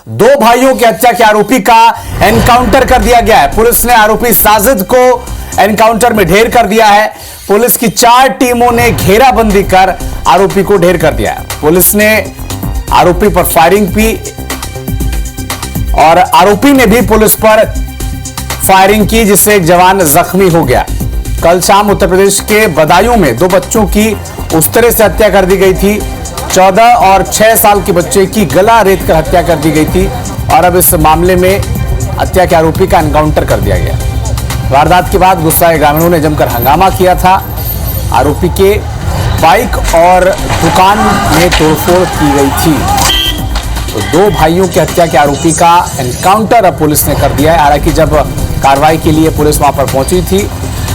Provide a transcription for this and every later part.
दो भाइयों की हत्या के आरोपी का एनकाउंटर कर दिया गया है। पुलिस ने आरोपी साजिद को एनकाउंटर में ढेर कर दिया है। पुलिस की 4 टीमों ने घेराबंदी कर आरोपी को ढेर कर दिया है। पुलिस ने आरोपी पर फायरिंग की और आरोपी ने भी पुलिस पर फायरिंग की, जिससे एक जवान जख्मी हो गया। कल शाम उत्तर प्रदेश के बदायूं में 2 बच्चों की उस तरह से हत्या कर दी गई थी। 14 और 6 साल के बच्चे की गला रेत कर हत्या कर दी गई थी और अब इस मामले में हत्या के आरोपी का एनकाउंटर कर दिया गया। वारदात के बाद गुस्साए ग्रामीणों ने जमकर हंगामा किया था। आरोपी के बाइक और दुकान में तोड़फोड़ की गई थी। तो 2 भाइयों की हत्या के आरोपी का एनकाउंटर अब पुलिस ने कर दिया है। हालांकि जब कार्रवाई के लिए पुलिस वहां पर पहुंची थी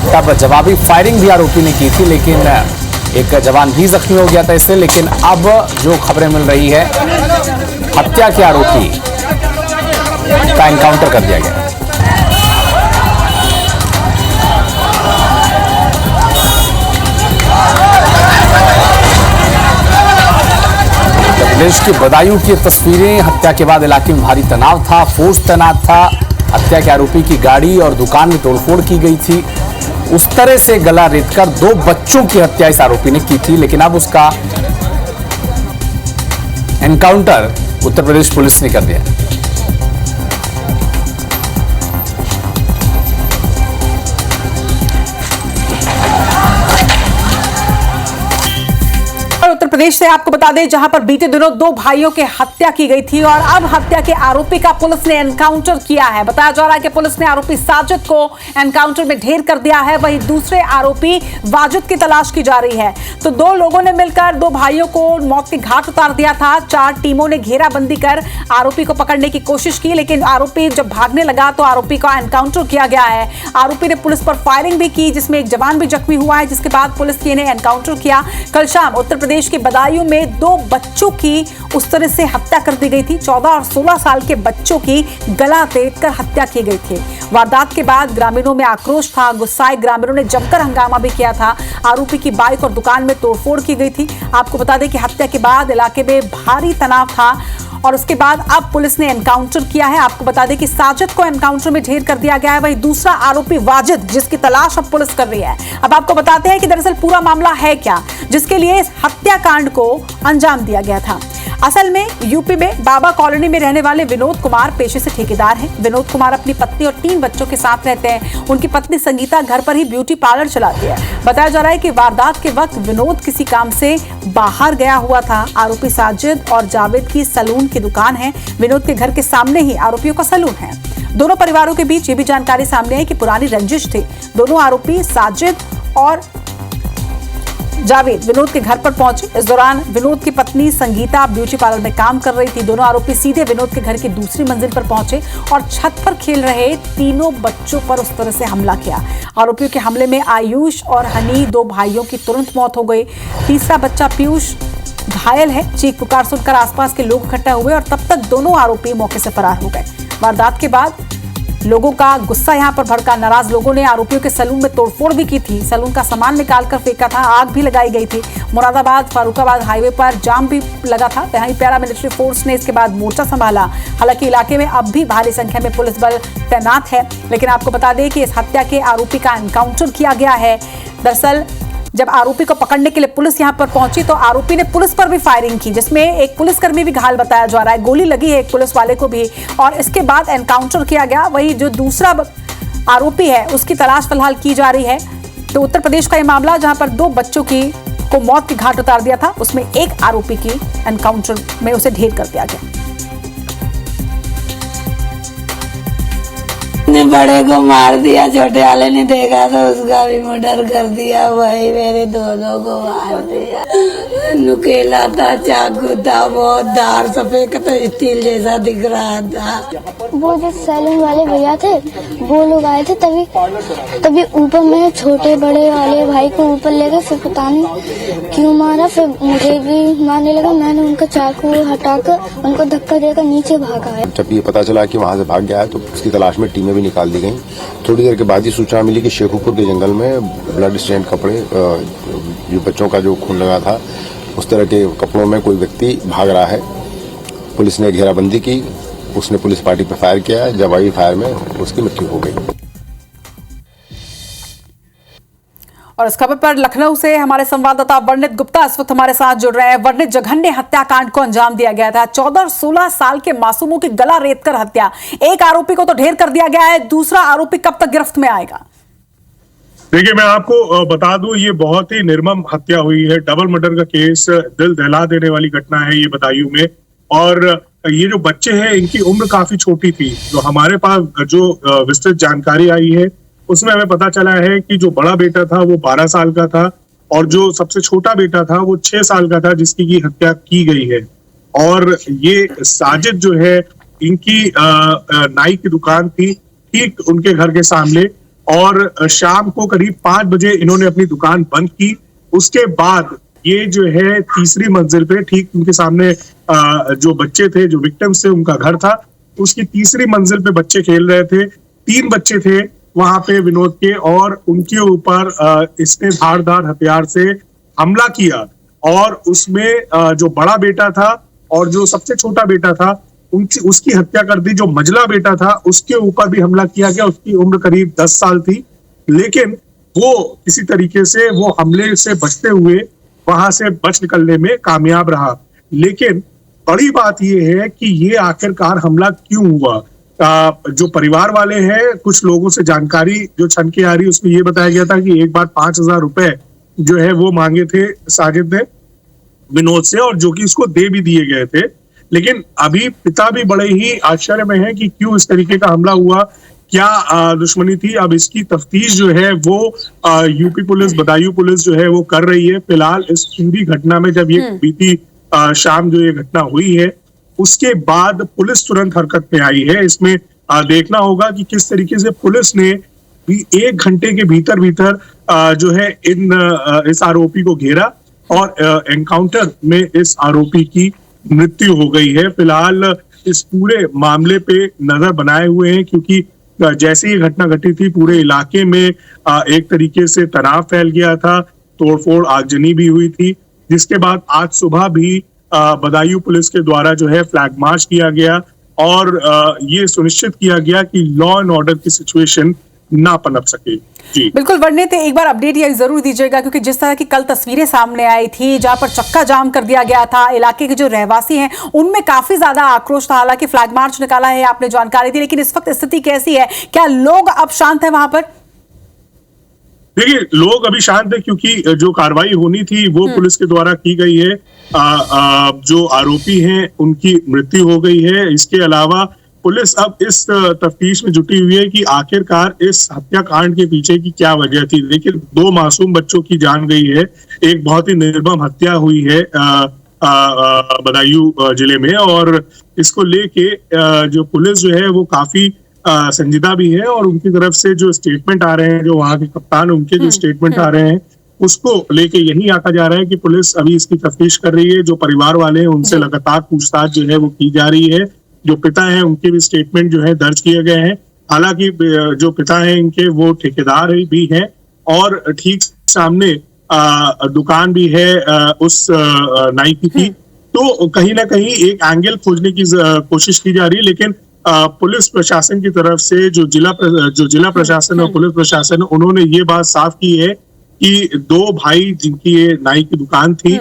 तब जवाबी फायरिंग भी आरोपी ने की थी, लेकिन एक जवान भी जख्मी हो गया था इससे। लेकिन अब जो खबरें मिल रही है, हत्या के आरोपी का एनकाउंटर कर दिया गया। प्रदेश के बदायूं की तस्वीरें। हत्या के बाद इलाके में भारी तनाव था, फोर्स तैनात था। हत्या के आरोपी की गाड़ी और दुकान में तोड़फोड़ की गई थी। उस तरह से गला रेतकर 2 बच्चों की हत्या इस आरोपी ने की थी, लेकिन अब उसका एनकाउंटर उत्तर प्रदेश पुलिस ने कर दिया। उत्तर प्रदेश से आपको बता दें, जहां पर बीते दिनों 2 भाइयों की हत्या की गई थी और अब हत्या के आरोपी का पुलिस ने एनकाउंटर किया है। बताया जा रहा है कि पुलिस ने आरोपी साजिद को एनकाउंटर में ढेर कर दिया है। वहीं दूसरे आरोपी वाजिद की तलाश की जा रही है। तो 2 लोगों ने मिलकर 2 भाइयों को मौत के घाट उतार दिया था। 4 टीमों ने घेराबंदी कर आरोपी को पकड़ने की कोशिश की, लेकिन आरोपी जब भागने लगा तो आरोपी का एनकाउंटर किया गया है। आरोपी ने पुलिस पर फायरिंग भी की, जिसमें एक जवान भी जख्मी हुआ है, जिसके बाद पुलिस ने एनकाउंटर किया। कल शाम उत्तर प्रदेश के बदायूं में 2 बच्चों की उस तरह से हत्या कर दी गई थी। 14 और 16 साल के बच्चों की गला रेत कर हत्या की गई थी। वारदात के बाद ग्रामीणों में आक्रोश था। गुस्साए ग्रामीणों ने जमकर हंगामा भी किया था। आरोपी की बाइक और दुकान में तोड़फोड़ की गई थी। आपको बता दें कि हत्या के बाद इलाके में भारी तनाव था और उसके बाद अब पुलिस ने एनकाउंटर किया है। आपको बता दें कि साजिद को एनकाउंटर में ढेर कर दिया गया है। वहीं दूसरा आरोपी वाजिद, जिसकी तलाश अब पुलिस कर रही है। अब आपको बताते हैं कि दरअसल पूरा मामला है क्या, जिसके लिए इस हत्याकांड को अंजाम दिया गया था। असल में यूपी में बाबा कॉलोनी में रहने वाले विनोद कुमार पेशे से ठेकेदार हैं। विनोद कुमार अपनी पत्नी और 3 बच्चों के साथ रहते हैं। उनकी पत्नी संगीता घर पर ही ब्यूटी पार्लर चलाती है। बताया जा रहा है कि वारदात के वक्त विनोद किसी काम से बाहर गया हुआ था। आरोपी साजिद और जावेद की सलून की दुकान है। विनोद के घर के सामने ही आरोपियों का सलून है। दोनों परिवारों के बीच ये भी जानकारी सामने आई कि पुरानी रंजिश थी। दोनों आरोपी साजिद और जावेद विनोद के घर पर पहुंचे। इस दौरान विनोद की पत्नी संगीता ब्यूटी पार्लर में काम कर रही थी। दोनों आरोपी सीधे विनोद के घर की दूसरी मंजिल पर पहुंचे और छत पर खेल रहे 3 बच्चों पर उस तरह से हमला किया। आरोपियों के हमले में आयुष और हनी 2 भाइयों की तुरंत मौत हो गई। तीसरा बच्चा पीयूष घायल है। चीख पुकार सुनकर आसपास के लोग इकट्ठा हुए और तब तक दोनों आरोपी मौके से फरार हो गए। वारदात के बाद लोगों का गुस्सा यहां पर भड़का। नाराज लोगों ने आरोपियों के सलून में तोड़फोड़ भी की थी। सलून का सामान निकालकर फेंका था। आग भी लगाई गई थी। मुरादाबाद फारुखाबाद हाईवे पर जाम भी लगा था। वहीं पैरामिलिट्री फोर्स ने इसके बाद मोर्चा संभाला। हालांकि इलाके में अब भी भारी संख्या में पुलिस बल तैनात है। लेकिन आपको बता दें कि इस हत्या के आरोपी का एनकाउंटर किया गया है। दरअसल जब आरोपी को पकड़ने के लिए पुलिस यहां पर पहुंची तो आरोपी ने पुलिस पर भी फायरिंग की, जिसमें एक पुलिसकर्मी भी घायल बताया जा रहा है। गोली लगी है एक पुलिस वाले को भी और इसके बाद एनकाउंटर किया गया। वही जो दूसरा आरोपी है उसकी तलाश फिलहाल की जा रही है। तो उत्तर प्रदेश का यह मामला, जहां पर 2 बच्चों को मौत के घाट उतार दिया था, उसमें एक आरोपी की एनकाउंटर में उसे ढेर कर दिया गया। बड़े को मार दिया, छोटे वाले ने देखा तो उसका भी मर्डर कर दिया। वही मेरे दोनों को मार दिया। नुकेला था, चाकू था, बहुत धार सफेद था, स्टील जैसा दिख रहा था। वो जो सैलून वाले भैया थे वो लोग आए थे, तभी ऊपर में छोटे बड़े वाले भाई को ऊपर ले गए। फिर पता नहीं क्यों मारा, फिर मुझे भी मारने लगा। मैंने उनका चाकू हटाकर उनको धक्का देकर नीचे भागा है। जब ये पता चला कि वहाँ से भाग गया है तो उसकी तलाश में टीमें भी निकाल दी गई। थोड़ी देर के बाद ही सूचना मिली कि शेखुपुर के जंगल में ब्लड स्टेन कपड़े, जो बच्चों का जो खून लगा था उस तरह के कपड़ों में कोई व्यक्ति भाग रहा है। पुलिस ने घेराबंदी की, उसने पुलिस पार्टी पर फायर किया है। जवाबी फायर में उसकी मृत्यु हो गई। और इस खबर पर लखनऊ से हमारे संवाददाता वर्णित गुप्ता इस वक्त हमारे साथ जुड़ रहे हैं। वर्णित, जघन्य हत्याकांड को अंजाम दिया गया था। 14 और 16 साल के मासूमों की गला रेतकर हत्या। एक आरोपी को तो ढेर कर दिया गया है, दूसरा आरोपी कब तक गिरफ्त में आएगा? देखिए, मैं आपको बता दूं, ये बहुत ही निर्मम हत्या हुई है। डबल मर्डर का केस, दिल दहला देने वाली घटना है ये बदायूं में। और ये जो बच्चे हैं, इनकी उम्र काफी छोटी थी। जो हमारे पास जो विस्तृत जानकारी आई है उसमें हमें पता चला है कि जो बड़ा बेटा था वो 12 साल का था और जो सबसे छोटा बेटा था वो 6 साल का था, जिसकी की हत्या की गई है। और ये साजिद जो है, इनकी नाई की दुकान थी ठीक उनके घर के सामने, और शाम को करीब 5 बजे इन्होंने अपनी दुकान बंद की। उसके बाद ये जो है तीसरी मंजिल पे, ठीक उनके सामने जो बच्चे थे, जो विक्टिम्स थे, उनका घर था, उसकी तीसरी मंजिल पे बच्चे खेल रहे थे। 3 बच्चे थे वहां पे विनोद के, और उनके ऊपर इसने धारदार हथियार से हमला किया। और उसमें जो बड़ा बेटा था और जो सबसे छोटा बेटा था उसकी हत्या कर दी। जो मझला बेटा था उसके ऊपर भी हमला किया गया। उसकी उम्र करीब 10 साल थी, लेकिन वो किसी तरीके से वो हमले से बचते हुए वहां से बच निकलने में कामयाब रहा। लेकिन बड़ी बात यह है कि ये आखिरकार हमला क्यों हुआ। जो परिवार वाले हैं, कुछ लोगों से जानकारी जो छन के आ रही, उसमें ये बताया गया था कि एक बार 5,000 रुपए जो है वो मांगे थे साजिद ने विनोद से, और जो कि उसको दे भी दिए गए थे। लेकिन अभी पिता भी बड़े ही आश्चर्य में है कि क्यों इस तरीके का हमला हुआ, क्या दुश्मनी थी। अब इसकी तफ्तीश जो है वो यूपी पुलिस, बदायूं पुलिस जो है वो कर रही है। फिलहाल इस पूरी घटना में, जब ये बीती शाम जो ये घटना हुई है, उसके बाद पुलिस तुरंत हरकत में आई है। इसमें देखना होगा कि किस तरीके से पुलिस ने 1 घंटे के भीतर जो है इस आरोपी को घेरा, और एनकाउंटर में इस आरोपी की मृत्यु हो गई है। फिलहाल इस पूरे मामले पे नजर बनाए हुए हैं, क्योंकि जैसे ये घटना घटी थी पूरे इलाके में एक तरीके से तनाव फैल गया था, तोड़फोड़, आगजनी भी हुई थी। जिसके बाद आज सुबह भी बदायूं पुलिस के द्वारा जो है फ्लैग मार्च किया गया, और ये सुनिश्चित किया गया कि लॉ एंड ऑर्डर की सिचुएशन ना पनप सके। जी बिल्कुल वर्णित, एक बार अपडेट ये जरूर दीजिएगा, क्योंकि जिस तरह की कल तस्वीरें सामने आई थी जहां पर चक्का जाम कर दिया गया था, इलाके के जो रहवासी हैं उनमें काफी ज्यादा आक्रोश था। हालांकि फ्लैग मार्च निकाला है, आपने जानकारी दी, लेकिन इस वक्त स्थिति कैसी है? क्या लोग अब शांत है वहां पर? देखिए, लोग अभी शांत है, क्योंकि जो कार्रवाई होनी थी वो पुलिस के द्वारा की गई है। जो आरोपी हैं उनकी मृत्यु हो गई है। इसके अलावा पुलिस अब इस तफ्तीश में जुटी हुई है कि आखिरकार इस हत्याकांड के पीछे की क्या वजह थी। देखिए, 2 मासूम बच्चों की जान गई है, एक बहुत ही निर्मम हत्या हुई है बदायूं जिले में, और इसको लेके जो पुलिस जो है वो काफी संजीदा भी है। और उनकी तरफ से जो स्टेटमेंट आ रहे हैं, जो वहां के कप्तान, उनके जो स्टेटमेंट आ रहे हैं, उसको लेके यही आका जा रहा है कि पुलिस अभी इसकी तफ्तीश कर रही है। जो परिवार वाले हैं उनसे लगातार पूछताछ जो है वो की जा रही है। जो पिता हैं उनके भी स्टेटमेंट जो है दर्ज किए गए हैं। हालांकि जो पिता हैं इनके वो ठेकेदार भी हैं, और ठीक सामने दुकान भी है उस नाई की। तो कहीं ना कहीं एक एंगल खोजने की कोशिश की जा रही है, लेकिन पुलिस प्रशासन की तरफ से जो जिला प्रशासन और पुलिस प्रशासन, उन्होंने ये बात साफ की है कि 2 भाई जिनकी ये नाई की दुकान थी,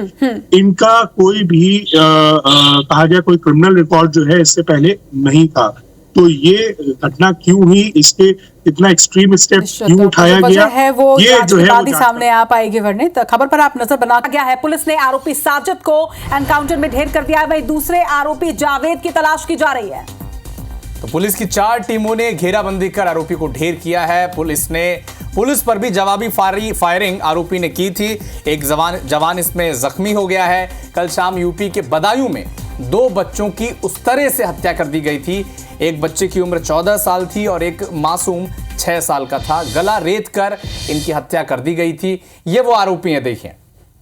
इनका कोई भी कहा जाए कोई क्रिमिनल रिकॉर्ड जो है इससे पहले नहीं था। तो ये घटना क्यों हुई, इसके इतना एक्सट्रीम स्टेप क्यों उठाया गया है, वो ये जो है वो सामने आ पाएगी। वर्णित, खबर पर आप नजर बना गया है। पुलिस ने आरोपी साजिद को एनकाउंटर में ढेर कर दिया है, वहीं दूसरे आरोपी जावेद की तलाश की जा रही है। तो पुलिस की 4 टीमों ने घेराबंदी कर आरोपी को ढेर किया है। पुलिस पर भी जवाबी फायरिंग आरोपी ने की थी। एक जवान इसमें जख्मी हो गया है। कल शाम यूपी के बदायूं में 2 बच्चों की उस तरह से हत्या कर दी गई थी। एक बच्चे की उम्र 14 साल थी और एक मासूम 6 साल का था। गला रेत कर इनकी हत्या कर दी गई थी। ये वो आरोपी हैं। देखिए,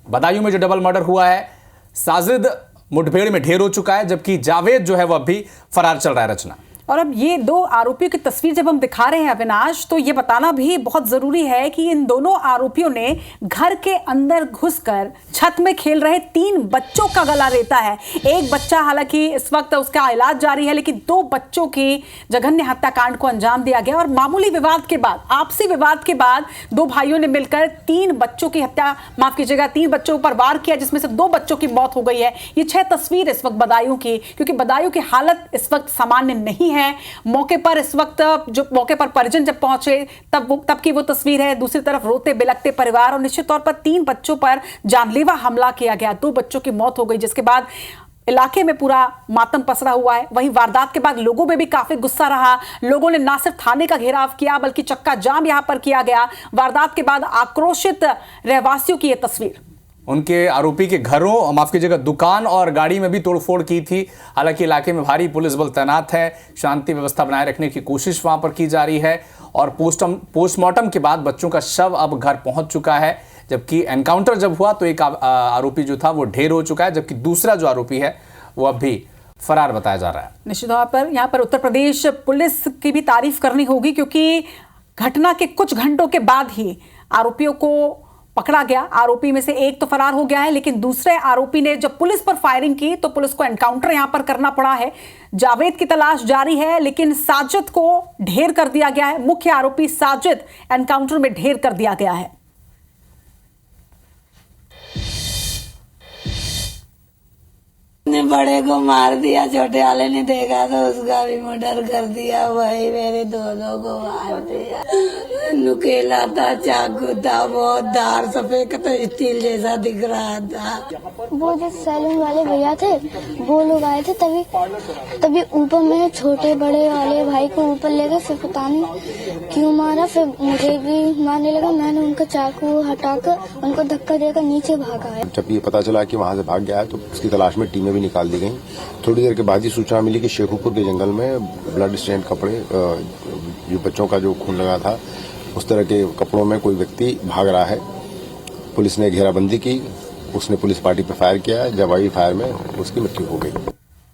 बदायूं में जो डबल मर्डर हुआ है, साजिद मुठभेड़ में ढेर हो चुका है, जबकि जावेद जो है वह अभी फरार चल रहा है। रचना। और अब ये दो आरोपियों की तस्वीर जब हम दिखा रहे हैं अविनाश, तो ये बताना भी बहुत जरूरी है कि इन दोनों आरोपियों ने घर के अंदर घुसकर छत में खेल रहे 3 बच्चों का गला रेता है। एक बच्चा हालांकि इस वक्त उसका इलाज जारी है, लेकिन 2 बच्चों की जघन्य हत्याकांड को अंजाम दिया गया। और मामूली विवाद के बाद, आपसी विवाद के बाद 2 भाइयों ने मिलकर 3 बच्चों की हत्या, माफ कीजिएगा 3 बच्चों पर वार किया, जिसमें से 2 बच्चों की मौत हो गई है। ये 6 तस्वीर इस वक्त बदायूं की, क्योंकि बदायूं की हालत इस वक्त सामान्य नहीं है। मौके पर इस वक्त जो मौके पर परिजन जब पहुंचे तब की वो तस्वीर है। दूसरी तरफ रोते बिलखते परिवार, और निश्चित तौर पर 3 बच्चों पर जानलेवा हमला किया गया, 2 बच्चों की मौत हो गई, जिसके बाद इलाके में पूरा मातम पसरा हुआ है। वहीं वारदात के बाद लोगों में भी काफी गुस्सा रहा। लोगों ने ना सिर्फ थाने का घेराव किया, बल्कि चक्का जाम यहां पर किया गया। वारदात के बाद आक्रोशित रहवासियों की यह तस्वीर। उनके आरोपी के घरों, माफ कीजिएगा, दुकान और गाड़ी में भी तोड़फोड़ की थी। हालांकि इलाके में भारी पुलिस बल तैनात है, शांति व्यवस्था बनाए रखने की कोशिश वहां पर की जा रही है। और पोस्टमार्टम के बाद बच्चों का शव अब घर पहुंच चुका है, जबकि एनकाउंटर जब हुआ तो एक आरोपी जो था वो ढेर हो चुका है, जबकि दूसरा जो आरोपी है वो अब भी फरार बताया जा रहा है। निश्चित तौर पर यहाँ पर उत्तर प्रदेश पुलिस की भी तारीफ करनी होगी, क्योंकि घटना के कुछ घंटों के बाद ही आरोपियों को पकड़ा गया। आरोपी में से एक तो फरार हो गया है, लेकिन दूसरे आरोपी ने जब पुलिस पर फायरिंग की तो पुलिस को एनकाउंटर यहां पर करना पड़ा है। जावेद की तलाश जारी है, लेकिन साजिद को ढेर कर दिया गया है। मुख्य आरोपी साजिद एनकाउंटर में ढेर कर दिया गया है। ने बड़े को मार दिया, छोटे वाले ने देखा तो उसका भी मर्डर कर दिया। वही मेरे दोनों को मार दिया। नुकेला था, चाकू था, बहुत धार सफेद था, स्टील जैसा दिख रहा था। वो जो सैलून वाले भैया थे वो लोग आए थे, तभी ऊपर मैंने छोटे बड़े वाले भाई को ऊपर लेकर, फिर पता नहीं क्यों मारा, फिर मुझे भी मारने लगा। मैंने उनका चाकू हटाकर उनको धक्का देकर नीचे भागा है। जब ये पता चला कि वहां से भाग गया है तो उसकी तलाश में टीमें भी निकाल दी गई। थोड़ी देर के बाद ही सूचना मिली कि शेखुपुर के जंगल में ब्लड स्टेन कपड़े, जो बच्चों का जो खून लगा था, उस तरह के कपड़ों में कोई व्यक्ति भाग रहा है। पुलिस ने घेराबंदी की, उसने पुलिस पार्टी पर फायर किया, जवाबी फायर में उसकी मृत्यु हो गई।